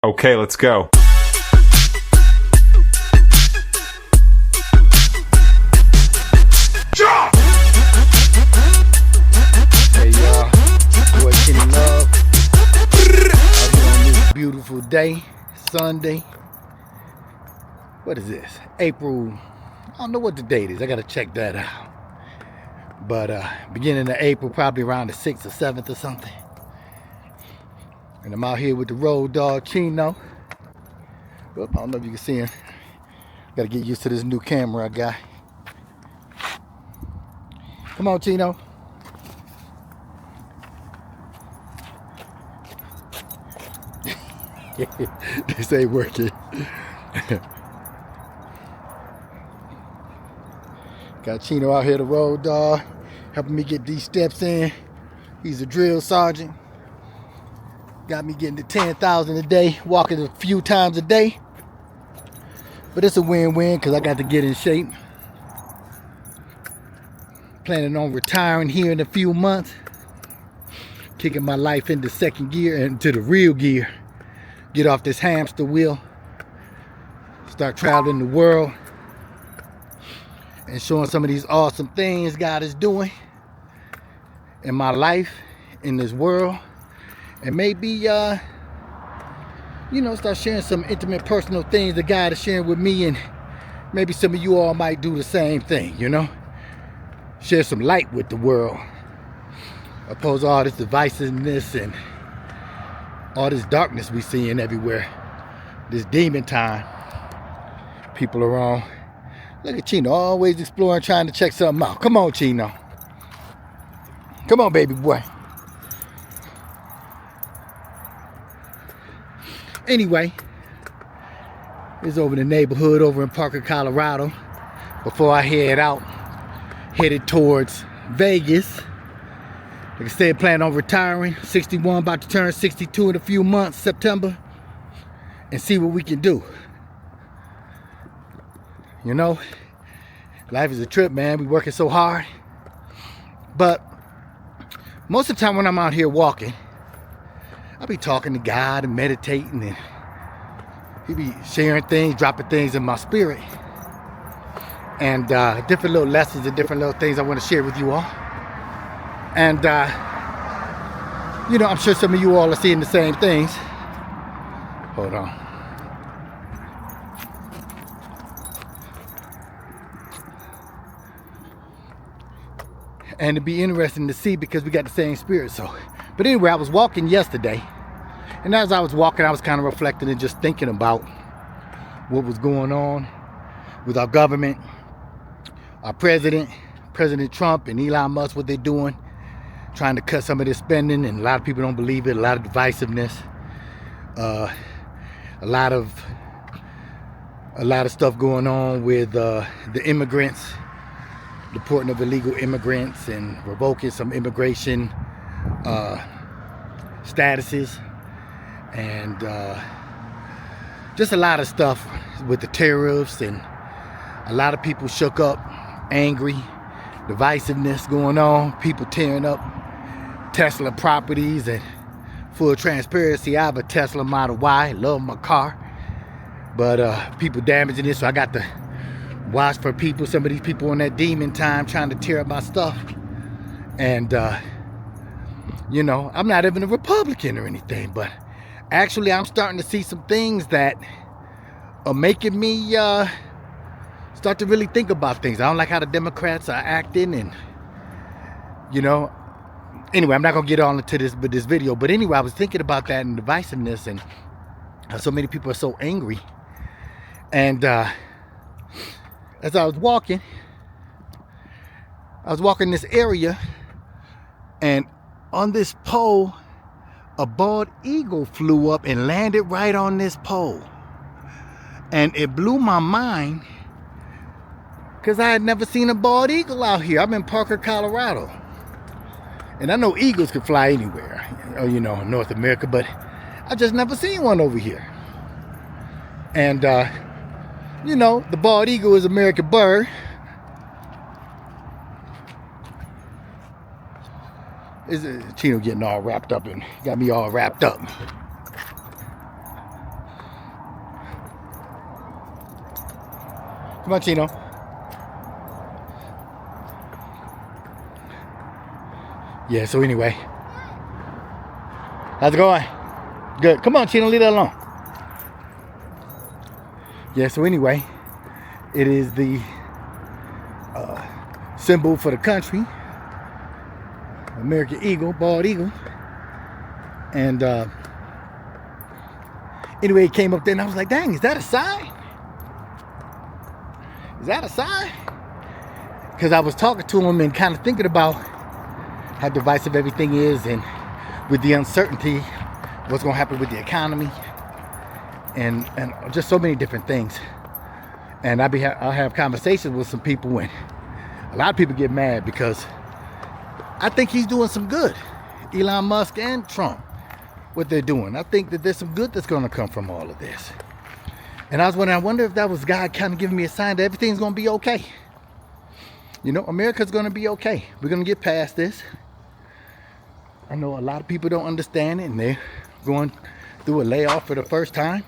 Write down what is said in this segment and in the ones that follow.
Okay, let's go. Hey y'all, boy Chino Love. Out here on this beautiful day, Sunday. What is this? April, I don't know what the date is. I gotta check that out. But beginning of April, probably around the 6th or 7th or something. And I'm out here with the road dog Chino. Oop, I don't know if you can see him. Gotta get used to this new camera I got. Come on, Chino. This ain't working. Got Chino out here, the road dog, helping me get these steps in. He's a drill sergeant. Got me getting to 10,000 a day, walking a few times a day. But it's a win-win because I got to get in shape. Planning on retiring here in a few months. Kicking my life into second gear and into the real gear. Get off this hamster wheel. Start traveling the world. And showing some of these awesome things God is doing in my life, in this world. And maybe, start sharing some intimate personal things that God is sharing with me. And maybe some of you all might do the same thing, Share some light with the world. Opposed to all this divisiveness and all this darkness we seeing everywhere. This demon time. People are on. Look at Chino, always exploring, trying to check something out. Come on, Chino. Come on, baby boy. Anyway, it's over the neighborhood over in Parker, Colorado. Before I head out, headed towards Vegas. Like I said, planning on retiring. 61, about to turn 62 in a few months, September. And see what we can do. Life is a trip, man. We working so hard. But most of the time when I'm out here walking, I'll be talking to God and meditating, and he be sharing things, dropping things in my spirit. And different little lessons and different little things I want to share with you all. And, I'm sure some of you all are seeing the same things. Hold on. And it'd be interesting to see because we got the same spirit. But anyway, I was walking yesterday. And as I was walking, I was kind of reflecting and just thinking about what was going on with our government, our president, President Trump and Elon Musk, what they're doing, trying to cut some of this spending. And a lot of people don't believe it. A lot of divisiveness. A lot of stuff going on with the immigrants. Deporting of illegal immigrants and revoking some immigration statuses, and just a lot of stuff with the tariffs, and a lot of people shook up, angry, divisiveness going on, people tearing up Tesla properties. And full transparency, I have a Tesla Model Y, love my car, but people damaging it, so I got to watch for people, some of these people on that demon time trying to tear up my stuff. And I'm not even a Republican or anything, but actually I'm starting to see some things that are making me start to really think about things. I don't like how the Democrats are acting, and anyway, I'm not gonna get on into this video, but anyway, I was thinking about that and divisiveness and how so many people are so angry. And as I was walking this area, and on this pole, a bald eagle flew up and landed right on this pole. And it blew my mind because I had never seen a bald eagle out here. I'm in Parker, Colorado. And I know eagles can fly anywhere, North America, but I just never seen one over here. And the bald eagle is an American bird. Chino getting all wrapped up and got me all wrapped up. Come on, Chino. Yeah, so anyway. How's it going? Good. Come on, Chino, leave that alone. Yeah, so anyway, it is the symbol for the country. American eagle, bald eagle. And anyway, it came up there and I was like, dang, is that a sign? Is that a sign? Because I was talking to him and kind of thinking about how divisive everything is, and with the uncertainty, what's going to happen with the economy, and just so many different things. And I'll have conversations with some people, and a lot of people get mad because I think he's doing some good. Elon Musk and Trump, what they're doing. I think that there's some good that's going to come from all of this. And I wonder if that was God kind of giving me a sign that everything's going to be okay. You know, America's going to be okay. We're going to get past this. I know a lot of people don't understand it, and they're going through a layoff for the first time.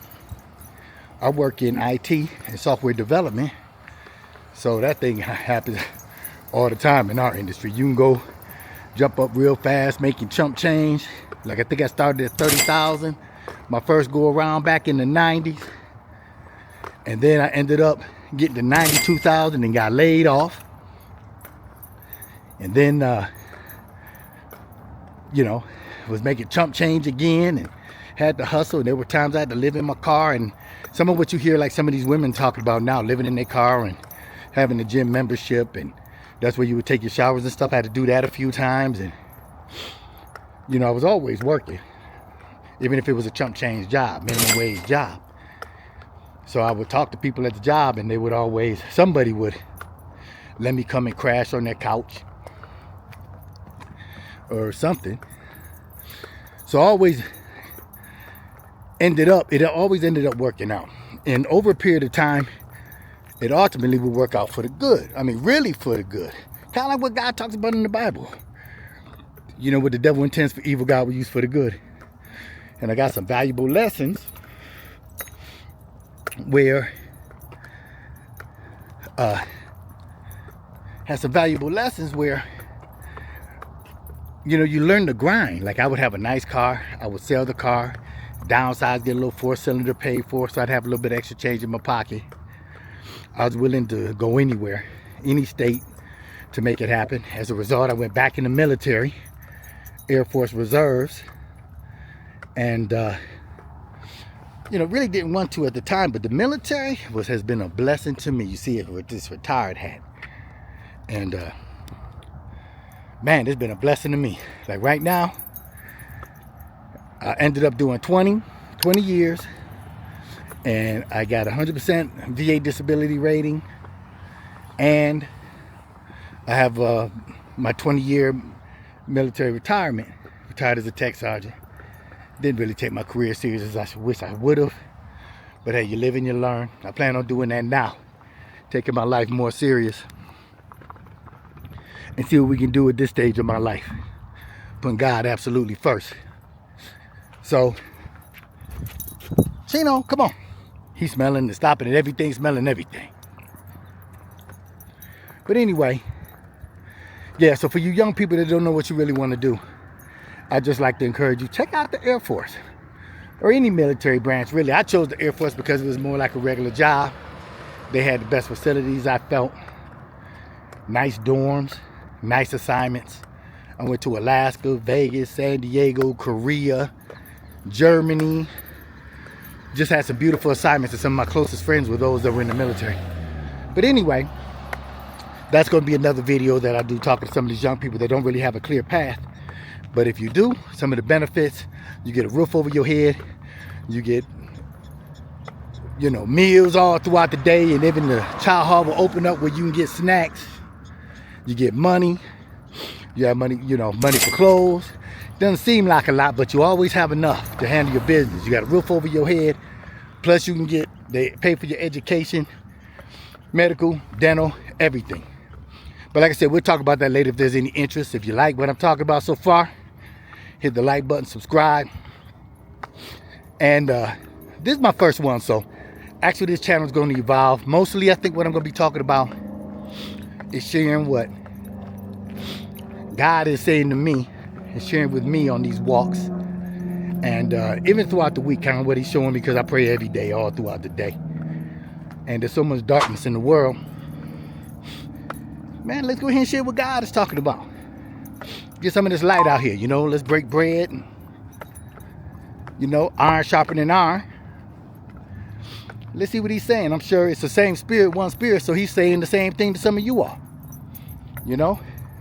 I work in IT and software development, so that thing happens all the time in our industry. You can go jump up real fast, making chump change. Like, I think I started at 30,000 my first go around back in the 90s, and then I ended up getting to 92,000 and got laid off. And then you know, was making chump change again and had to hustle. And there were times I had to live in my car, and some of what you hear, like some of these women talking about now, living in their car and having a gym membership, and that's where you would take your showers and stuff. I had to do that a few times. And you know, I was always working, even if it was a chump change job, minimum wage job. So I would talk to people at the job, and they would always, somebody would let me come and crash on their couch or something. So it always ended up working out. And over a period of time, it ultimately would work out for the good. I mean, really for the good. Kind of like what God talks about in the Bible. You know, what the devil intends for evil, God will use for the good. And I got some valuable lessons where you know, you learn to grind. Like, I would have a nice car, I would sell the car, downsize, get a little 4-cylinder paid for, so I'd have a little bit of extra change in my pocket. I was willing to go anywhere, any state, to make it happen. As a result, I went back in the military, Air Force Reserves, and you know, really didn't want to at the time, but the military has been a blessing to me. You see it with this retired hat. And man, it's been a blessing to me. Like right now, I ended up doing 20 years, and I got 100% VA disability rating, and I have my 20-year military retirement. Retired as a tech sergeant. Didn't really take my career serious as I wish I would have, but hey, you live and you learn. I plan on doing that now, taking my life more serious, and see what we can do at this stage of my life, putting God absolutely first. So, Chino, come on. He's smelling and stopping at everything, smelling everything. But anyway, yeah, so for you young people that don't know what you really want to do, I'd just like to encourage you, check out the Air Force or any military branch, really. I chose the Air Force because it was more like a regular job. They had the best facilities, I felt. Nice dorms, nice assignments. I went to Alaska, Vegas, San Diego, Korea, Germany. Just had some beautiful assignments, and some of my closest friends were those that were in the military. But anyway, that's going to be another video that I do, talking to some of these young people that don't really have a clear path. But if you do, some of the benefits, you get a roof over your head, you get, you know, meals all throughout the day, and even the child hall will open up where you can get snacks. You get money, you have money, you know, money for clothes. Doesn't seem like a lot, but you always have enough to handle your business. You got a roof over your head, plus you can they pay for your education, medical, dental, everything. But like I said, we'll talk about that later if there's any interest. If you like what I'm talking about so far, hit the like button, subscribe. And this is my first one, so Actually, this channel is going to evolve. Mostly, I think what I'm going to be talking about is sharing what God is saying to me and sharing with me on these walks. And even throughout the week, kind of what he's showing me, because I pray every day, all throughout the day. And there's so much darkness in the world. Man, let's go ahead and share what God is talking about. Get some of this light out here, you know. Let's break bread. And, you know, iron sharpening iron. Let's see what he's saying. I'm sure it's the same spirit, one spirit. So he's saying the same thing to some of you all. You know,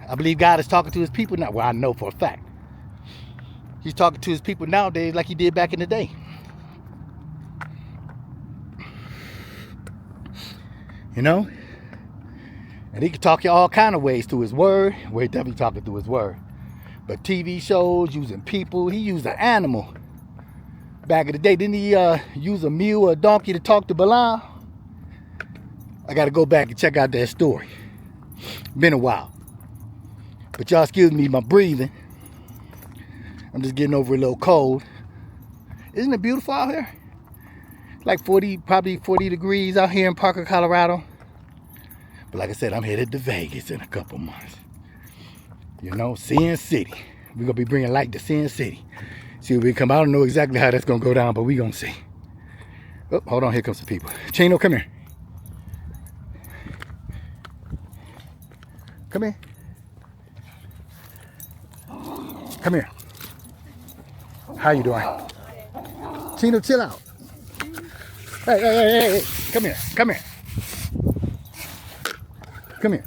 I believe God is talking to his people now. Well, I know for a fact. He's talking to his people nowadays like he did back in the day. You know? And he can talk you all kind of ways through his word. Well, he definitely talking through his word. But TV shows, using people. He used an animal. Back in the day, didn't he use a mule or a donkey to talk to Balaam? I got to go back and check out that story. Been a while. But y'all excuse me, my breathing. I'm just getting over a little cold. Isn't it beautiful out here? Like 40, probably 40 degrees out here in Parker, Colorado. But like I said, I'm headed to Vegas in a couple months. You know, Sin City. We're going to be bringing light to Sin City. See if we come out. I don't know exactly how that's going to go down, but we're going to see. Oh, hold on. Here comes some people. Chino, come here. Come here. Come here. How you doing? Chino, chill out. Hey. Come here. Come here. Come here.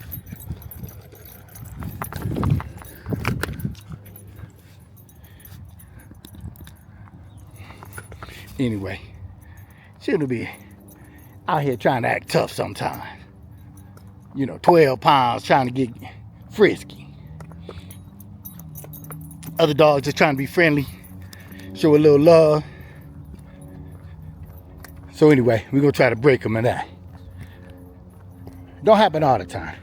Anyway, Chino be out here trying to act tough sometimes. You know, 12 pounds trying to get frisky. Other dogs just trying to be friendly, show a little love. So anyway, we're going to try to break them in that. Don't happen all the time.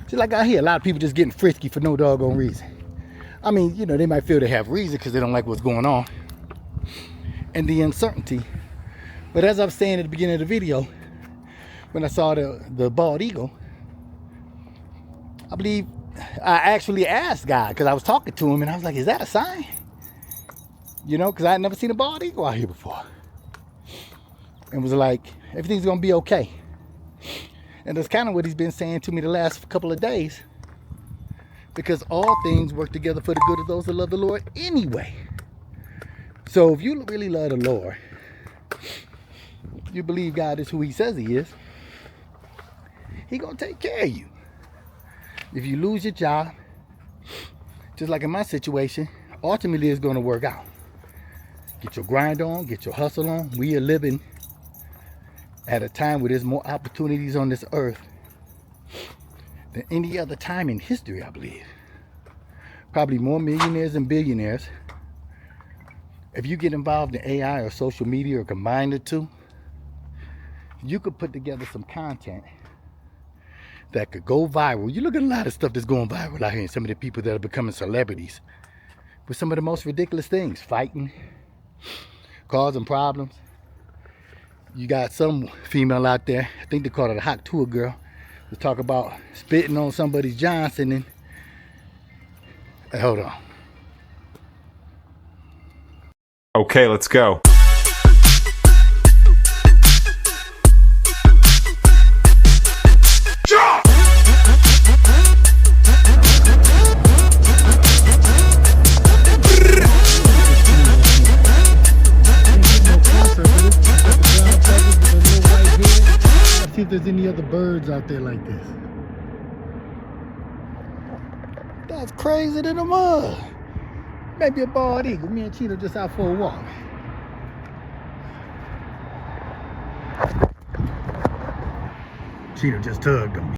See, like out here, a lot of people just getting frisky for no doggone reason. I mean, you know, they might feel they have reason because they don't like what's going on. And the uncertainty. But as I was saying at the beginning of the video, when I saw the bald eagle, I believe I actually asked God, because I was talking to him and I was like, is that a sign? You know, because I had never seen a bald eagle out here before. And was like, everything's going to be okay. And that's kind of what he's been saying to me the last couple of days. Because all things work together for the good of those that love the Lord anyway. So if you really love the Lord, you believe God is who he says he is, he going to take care of you. If you lose your job, just like in my situation, ultimately it's going to work out. Get your grind on, get your hustle on. We are living at a time where there's more opportunities on this earth than any other time in history, I believe. Probably more millionaires and billionaires. If you get involved in AI or social media or combine the two, you could put together some content that could go viral. You look at a lot of stuff that's going viral out here, and some of the people that are becoming celebrities with some of the most ridiculous things, fighting, causing problems. You got some female out there, I think they call it a hot tour girl, to talk about spitting on somebody's Johnson and hey, hold on. Okay, let's go. See if there's any other birds out there like this. That's crazy to the mud. Maybe a bald eagle. Me and Chino just out for a walk. Chino just tugged him.